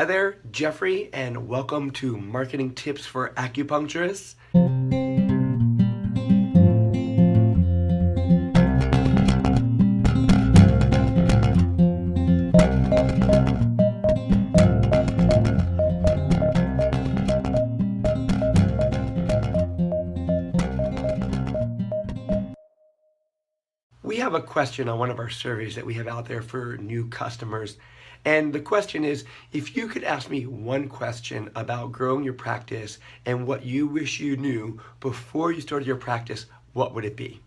Hi there, Jeffrey, and welcome to Marketing Tips for Acupuncturists. We have a question on one of our surveys that we have out there for new customers. And the question is, if you could ask me one question about growing your practice and what you wish you knew before you started your practice, what would it be?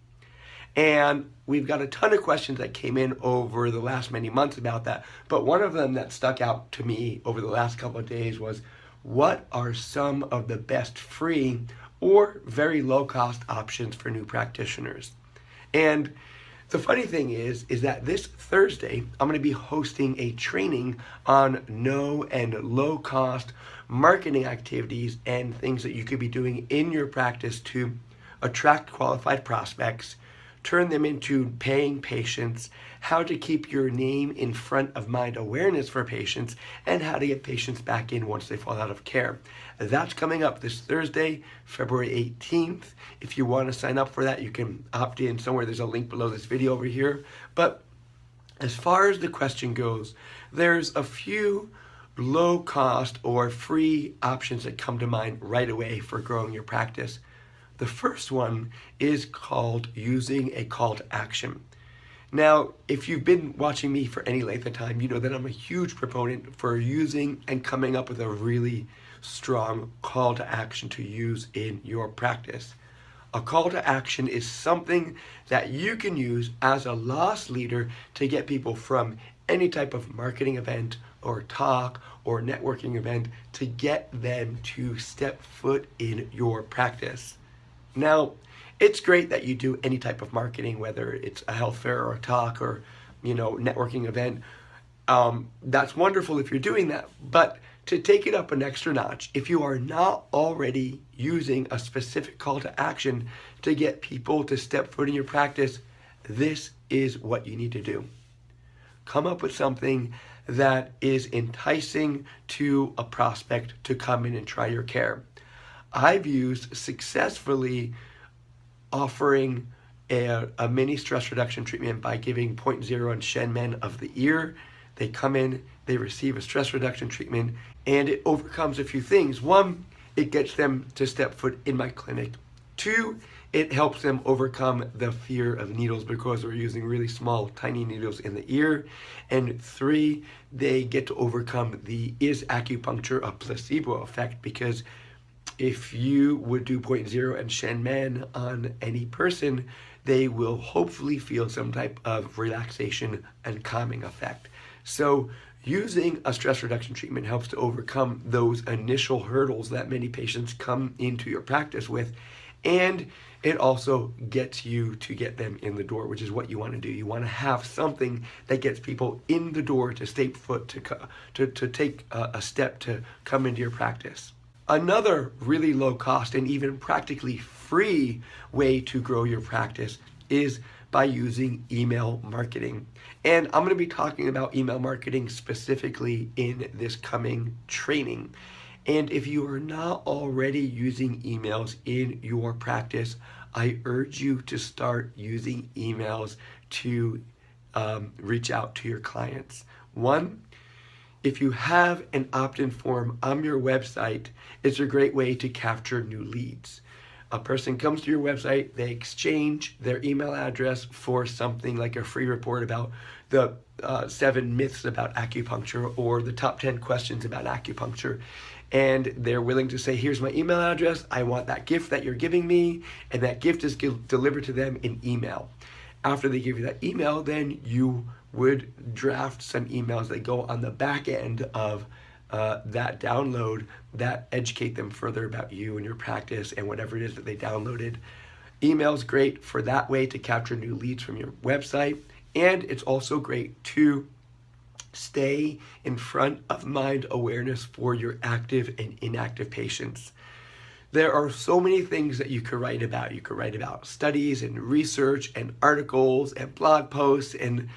And we've got a ton of questions that came in over the last many months about that. But one of them that stuck out to me over the last couple of days was, what are some of the best free or very low cost options for new practitioners? And the funny thing is that this Thursday, I'm going to be hosting a training on no and low cost marketing activities and things that you could be doing in your practice to attract qualified prospects, turn them into paying patients, how to keep your name in front of mind awareness for patients, and how to get patients back in once they fall out of care. That's coming up this Thursday, February 18th. If you want to sign up for that, you can opt in somewhere. There's a link below this video over here. But as far as the question goes, there's a few low cost or free options that come to mind right away for growing your practice. The first one is called using a call to action. Now, if you've been watching me for any length of time, you know that I'm a huge proponent for using and coming up with a really strong call to action to use in your practice. A call to action is something that you can use as a loss leader to get people from any type of marketing event or talk or networking event to get them to step foot in your practice. Now, it's great that you do any type of marketing, whether it's a health fair or a talk or, networking event. That's wonderful if you're doing that. But to take it up an extra notch, if you are not already using a specific call to action to get people to step foot in your practice, this is what you need to do. Come up with something that is enticing to a prospect to come in and try your care. I've used successfully offering a mini stress reduction treatment by giving 0.0 and Shen Men of the ear. They come in, they receive a stress reduction treatment, and it overcomes a few things. One, it gets them to step foot in my clinic. Two, it helps them overcome the fear of needles because we're using really small, tiny needles in the ear. And three, they get to overcome the is acupuncture a placebo effect, because if you would do 0.0 and Shen Men on any person, they will hopefully feel some type of relaxation and calming effect. So using a stress reduction treatment helps to overcome those initial hurdles that many patients come into your practice with, and it also gets you to get them in the door, which is what you want to do. You want to have something that gets people in the door to stay foot, to take a step to come into your practice. Another really low cost and even practically free way to grow your practice is by using email marketing. And I'm going to be talking about email marketing specifically in this coming training. And if you are not already using emails in your practice, I urge you to start using emails to reach out to your clients. One, if you have an opt-in form on your website, it's a great way to capture new leads. A person comes to your website, they exchange their email address for something like a free report about the 7 myths about acupuncture or the top 10 questions about acupuncture. And they're willing to say, here's my email address, I want that gift that you're giving me, and that gift is delivered to them in email. After they give you that email, then you would draft some emails that go on the back end of that download that educate them further about you and your practice and whatever it is that they downloaded. Email's great for that way to capture new leads from your website, and it's also great to stay in front of mind awareness for your active and inactive patients. There are so many things that you could write about. You could write about studies and research and articles and blog posts and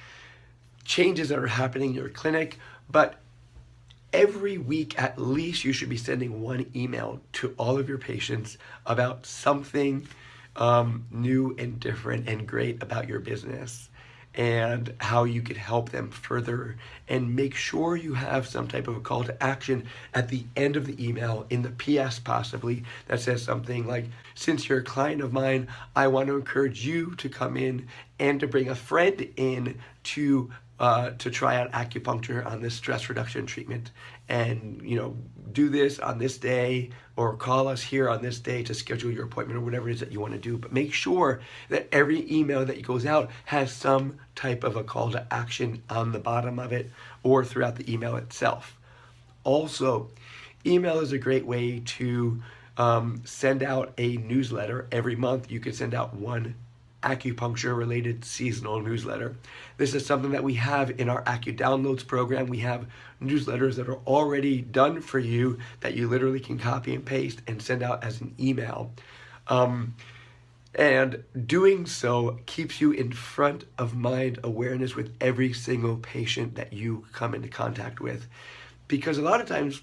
changes that are happening in your clinic, but Every week, at least, you should be sending one email to all of your patients about something new and different and great about your business and how you could help them further. And make sure you have some type of a call to action at the end of the email, in the PS possibly, that says something like, since you're a client of mine, I want to encourage you to come in and to bring a friend in to try out acupuncture on this stress reduction treatment, and do this on this day, or call us here on this day to schedule your appointment, or whatever it is that you want to do. But make sure that every email that goes out has some type of a call to action on the bottom of it or throughout the email itself. Also, email is a great way to send out a newsletter. Every month you can send out one acupuncture related seasonal newsletter. This is something that we have in our Acu Downloads program. We have newsletters that are already done for you that you literally can copy and paste and send out as an email. And doing so keeps you in front of mind awareness with every single patient that you come into contact with. Because a lot of times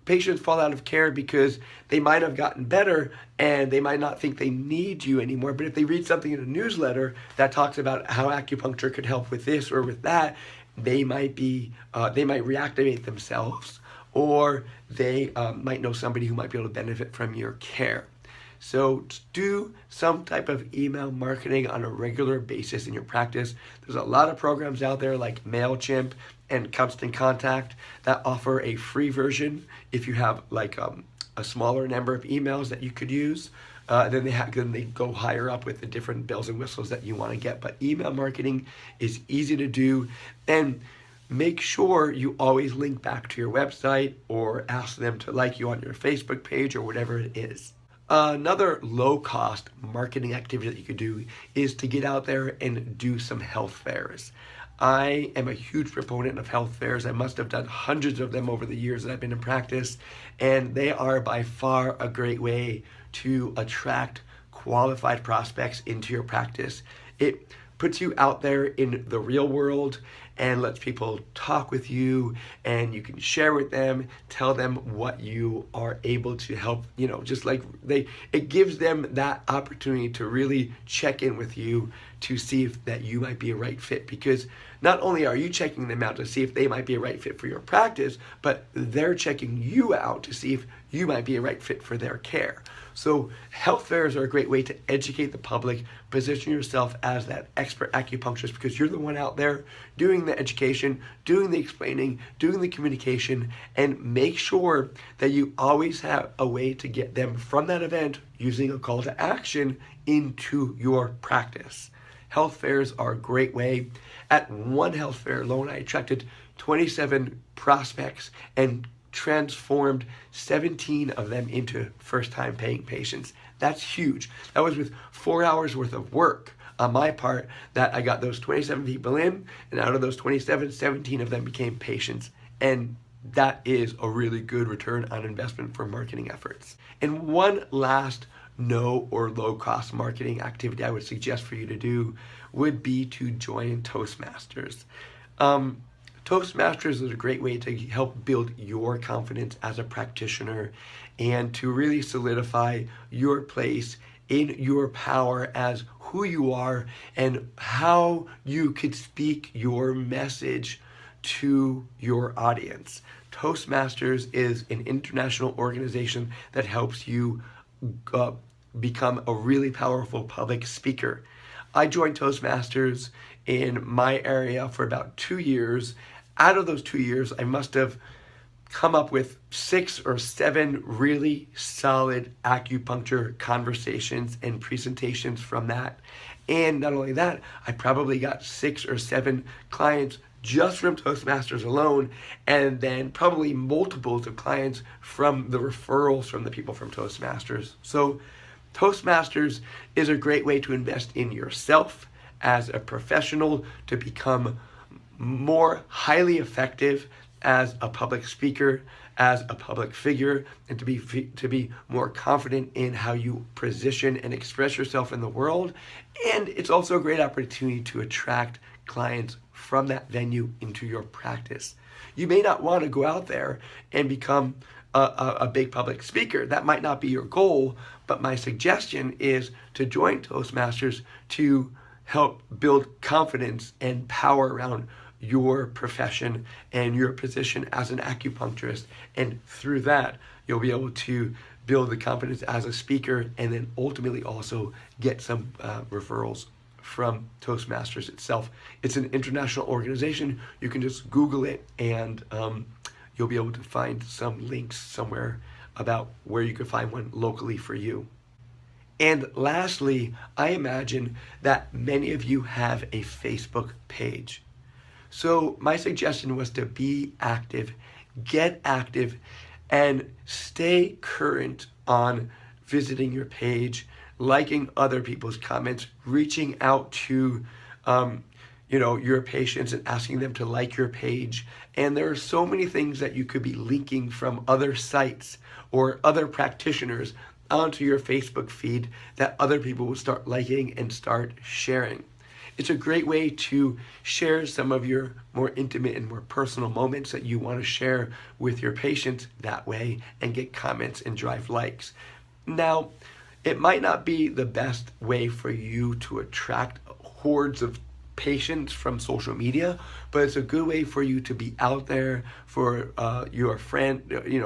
patients fall out of care because they might have gotten better and they might not think they need you anymore. But if they read something in a newsletter that talks about how acupuncture could help with this or with that, they might reactivate themselves, or they might know somebody who might be able to benefit from your care. So do some type of email marketing on a regular basis in your practice. There's a lot of programs out there like MailChimp and Constant Contact that offer a free version if you have like a smaller number of emails that you could use. Then they go higher up with the different bells and whistles that you want to get. But email marketing is easy to do, and make sure you always link back to your website or ask them to like you on your Facebook page or whatever it is. Another low-cost marketing activity that you could do is to get out there and do some health fairs. I am a huge proponent of health fairs. I must have done hundreds of them over the years that I've been in practice, and they are by far a great way to attract qualified prospects into your practice. It puts you out there in the real world and lets people talk with you, and you can share with them, tell them what you are able to help, it gives them that opportunity to really check in with you to see if that you might be a right fit. Because not only are you checking them out to see if they might be a right fit for your practice, but they're checking you out to see if you might be a right fit for their care. So health fairs are a great way to educate the public, position yourself as that expert acupuncturist, because you're the one out there doing the education, doing the explaining, doing the communication, and make sure that you always have a way to get them from that event using a call to action into your practice. Health fairs are a great way. At one health fair alone, I attracted 27 prospects and transformed 17 of them into first-time paying patients. That's huge. That was with 4 hours worth of work on my part that I got those 27 people in, and out of those 27, 17 of them became patients. And that is a really good return on investment for marketing efforts. And one last no or low cost marketing activity I would suggest for you to do would be to join Toastmasters. Toastmasters is a great way to help build your confidence as a practitioner and to really solidify your place in your power as who you are and how you could speak your message to your audience. Toastmasters is an international organization that helps you become a really powerful public speaker. I joined Toastmasters in my area for about 2 years. Out of those 2 years, I must have come up with 6 or 7 really solid acupuncture conversations and presentations from that. And not only that, I probably got 6 or 7 clients just from Toastmasters alone, and then probably multiples of clients from the referrals from the people from Toastmasters. So Toastmasters is a great way to invest in yourself as a professional, to become more highly effective as a public speaker, as a public figure, and to be more confident in how you position and express yourself in the world. And it's also a great opportunity to attract clients from that venue into your practice. You may not want to go out there and become a big public speaker. That might not be your goal, but my suggestion is to join Toastmasters to help build confidence and power around your profession and your position as an acupuncturist. And through that, you'll be able to build the confidence as a speaker and then ultimately also get some referrals from Toastmasters itself. It's an international organization. You can just Google it and you'll be able to find some links somewhere about where you could find one locally for you. And lastly, I imagine that many of you have a Facebook page. So my suggestion was to be active, get active, and stay current on visiting your page, liking other people's comments, reaching out to your patients and asking them to like your page. And there are so many things that you could be linking from other sites or other practitioners onto your Facebook feed that other people will start liking and start sharing. It's a great way to share some of your more intimate and more personal moments that you want to share with your patients that way and get comments and drive likes. Now, it might not be the best way for you to attract hordes of patients from social media, but it's a good way for you to be out there for your friend,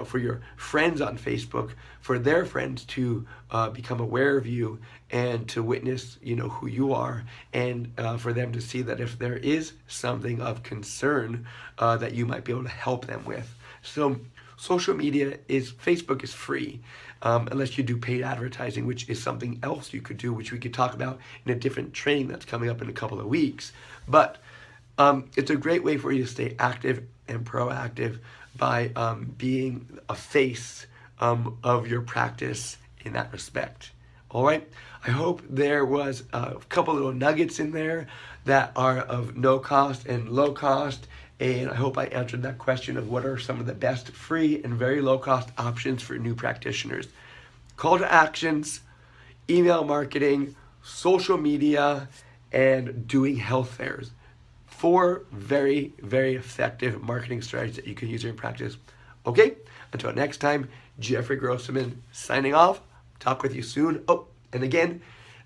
for your friends on Facebook, for their friends to become aware of you and to witness, who you are, and for them to see that if there is something of concern that you might be able to help them with. So Facebook is free, unless you do paid advertising, which is something else you could do, which we could talk about in a different training that's coming up in a couple of weeks. But it's a great way for you to stay active and proactive by being a face of your practice in that respect. All right. I hope there was a couple little nuggets in there that are of no cost and low cost. And I hope I answered that question of what are some of the best free and very low cost options for new practitioners. Call to actions, email marketing, social media, and doing health fairs. 4 very, very effective marketing strategies that you can use in your practice. Okay, until next time, Jeffrey Grossman signing off. Talk with you soon. Oh, and again,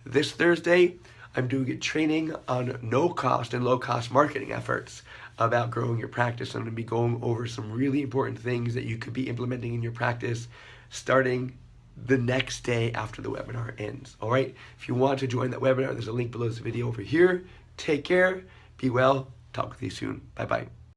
this Thursday, I'm doing a training on no-cost and low-cost marketing efforts about growing your practice. I'm going to be going over some really important things that you could be implementing in your practice starting the next day after the webinar ends. All right, if you want to join that webinar, there's a link below this video over here. Take care, be well, talk with you soon. Bye-bye.